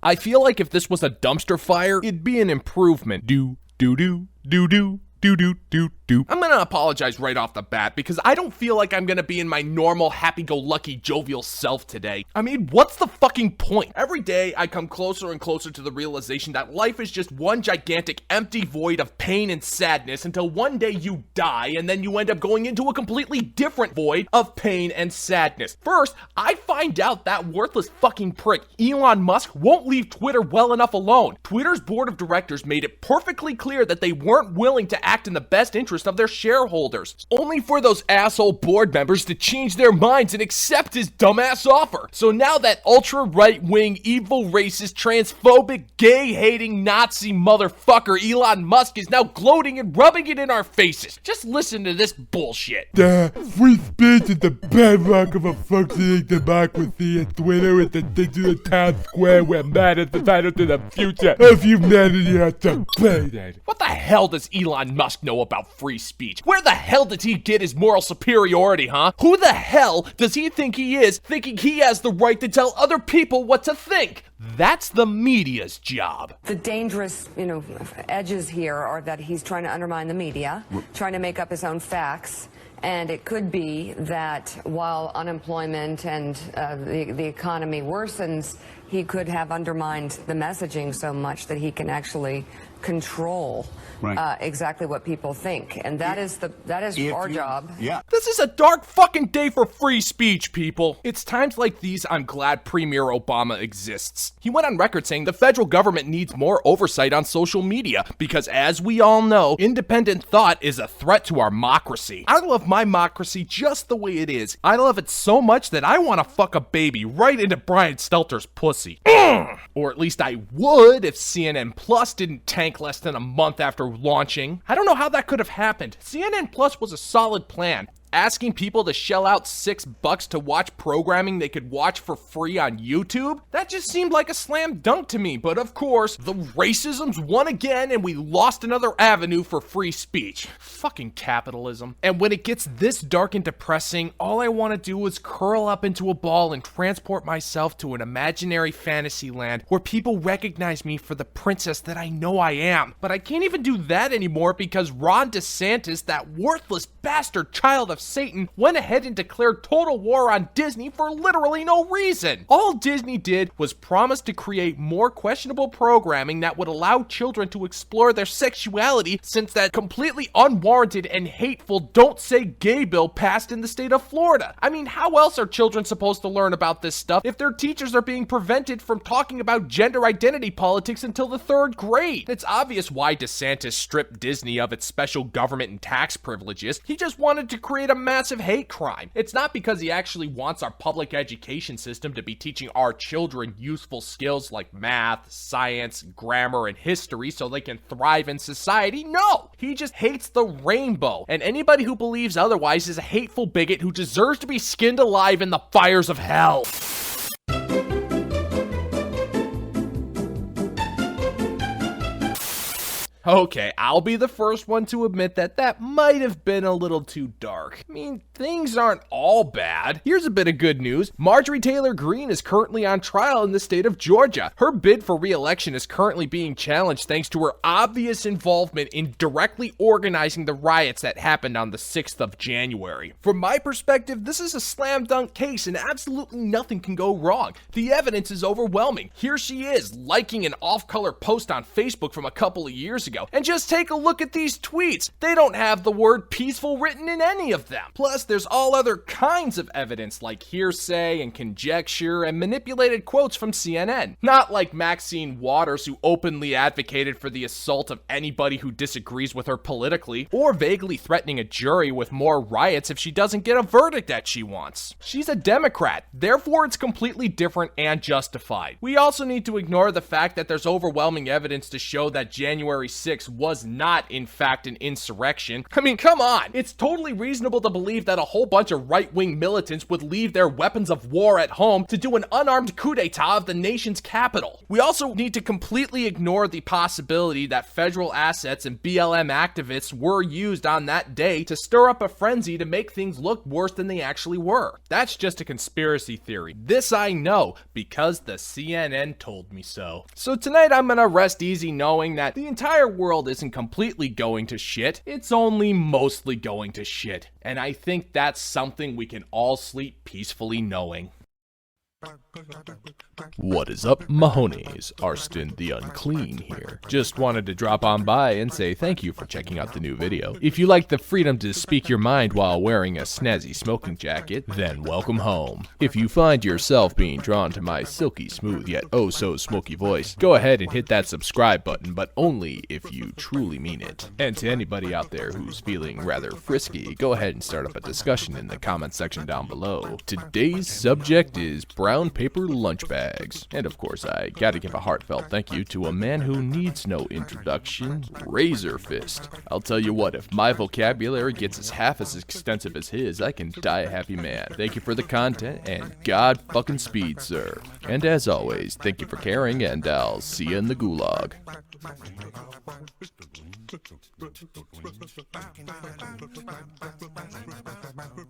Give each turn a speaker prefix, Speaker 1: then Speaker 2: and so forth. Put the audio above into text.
Speaker 1: I feel like if this was a dumpster fire, it'd be an improvement. I'm gonna apologize right off the bat because I don't feel like I'm gonna be in my normal happy-go-lucky jovial self today. I mean, what's the fucking point? Every day I come closer and closer to the realization that life is just one gigantic empty void of pain and sadness until one day you die and then you end up going into a completely different void of pain and sadness. First, I find out that worthless fucking prick Elon Musk won't leave Twitter well enough alone. Twitter's board of directors made it perfectly clear that they weren't willing to act in the best interest of their shareholders, only for those asshole board members to change their minds and accept his dumbass offer. So now that ultra right-wing, evil, racist, transphobic, gay-hating Nazi motherfucker Elon Musk is now gloating and rubbing it in our faces. Just listen to this bullshit.
Speaker 2: Free speech is the bedrock of a functioning democracy, and Twitter is the digital town square where man is entitled to the future of humanity on the planet.
Speaker 1: What the hell does Elon Musk know about free speech? Where the hell did he get his moral superiority, huh? Who the hell does he think he is, thinking he has the right to tell other people what to think? That's the media's job.
Speaker 3: The dangerous, edges here are that he's trying to undermine the media, trying to make up his own facts. And it could be that while unemployment and the economy worsens, he could have undermined the messaging so much that he can actually control exactly what people think, and that is our job.
Speaker 2: Yeah.
Speaker 1: This is a dark fucking day for free speech, people. It's times like these I'm glad Premier Obama exists. He went on record saying the federal government needs more oversight on social media because, as we all know, independent thought is a threat to our democracy. I love my democracy just the way it is. I love it so much that I want to fuck a baby right into Brian Stelter's pussy. Or at least I would if CNN Plus didn't tank less than a month after launching. I don't know how that could have happened. CNN Plus was a solid plan. Asking people to shell out $6 to watch programming they could watch for free on YouTube? That just seemed like a slam dunk to me, but of course, the racisms won again and we lost another avenue for free speech. Fucking capitalism. And when it gets this dark and depressing, all I want to do is curl up into a ball and transport myself to an imaginary fantasy land where people recognize me for the princess that I know I am. But I can't even do that anymore because Ron DeSantis, that worthless bastard child of Satan, went ahead and declared total war on Disney for literally no reason. All Disney did was promise to create more questionable programming that would allow children to explore their sexuality since that completely unwarranted and hateful Don't Say Gay bill passed in the state of Florida. I mean, how else are children supposed to learn about this stuff if their teachers are being prevented from talking about gender identity politics until the 3rd grade? It's obvious why DeSantis stripped Disney of its special government and tax privileges. He just wanted to create a massive hate crime. It's not because he actually wants our public education system to be teaching our children useful skills like math, science, grammar, and history so they can thrive in society. No! He just hates the rainbow, and anybody who believes otherwise is a hateful bigot who deserves to be skinned alive in the fires of hell. Okay, I'll be the first one to admit that might have been a little too dark. I mean, things aren't all bad. Here's a bit of good news. Marjorie Taylor Greene is currently on trial in the state of Georgia. Her bid for re-election is currently being challenged thanks to her obvious involvement in directly organizing the riots that happened on the 6th of January. From my perspective, this is a slam dunk case and absolutely nothing can go wrong. The evidence is overwhelming. Here she is, liking an off-color post on Facebook from a couple of years ago. And just take a look at these tweets. They don't have the word peaceful written in any of them. Plus, there's all other kinds of evidence like hearsay and conjecture and manipulated quotes from CNN. Not like Maxine Waters, who openly advocated for the assault of anybody who disagrees with her politically, or vaguely threatening a jury with more riots if she doesn't get a verdict that she wants. She's a Democrat, therefore it's completely different and justified. We also need to ignore the fact that there's overwhelming evidence to show that January 6 was not, in fact, an insurrection. I mean, come on! It's totally reasonable to believe that a whole bunch of right-wing militants would leave their weapons of war at home to do an unarmed coup d'etat of the nation's capital. We also need to completely ignore the possibility that federal assets and BLM activists were used on that day to stir up a frenzy to make things look worse than they actually were. That's just a conspiracy theory. This I know, because the CNN told me so. So tonight I'm gonna rest easy knowing that the entire world isn't completely going to shit, it's only mostly going to shit. And I think that's something we can all sleep peacefully knowing. What is up, Mahonies? Arston the Unclean here. Just wanted to drop on by and say thank you for checking out the new video. If you like the freedom to speak your mind while wearing a snazzy smoking jacket, then welcome home. If you find yourself being drawn to my silky smooth yet oh so smoky voice, go ahead and hit that subscribe button, but only if you truly mean it. And to anybody out there who's feeling rather frisky, go ahead and start up a discussion in the comment section down below. Today's subject is brown paper lunch bags. And of course, I gotta give a heartfelt thank you to a man who needs no introduction, Razor Fist. I'll tell you what, if my vocabulary gets as half as extensive as his, I can die a happy man. Thank you for the content, and God fucking speed, sir. And as always, thank you for caring, and I'll see you in the gulag.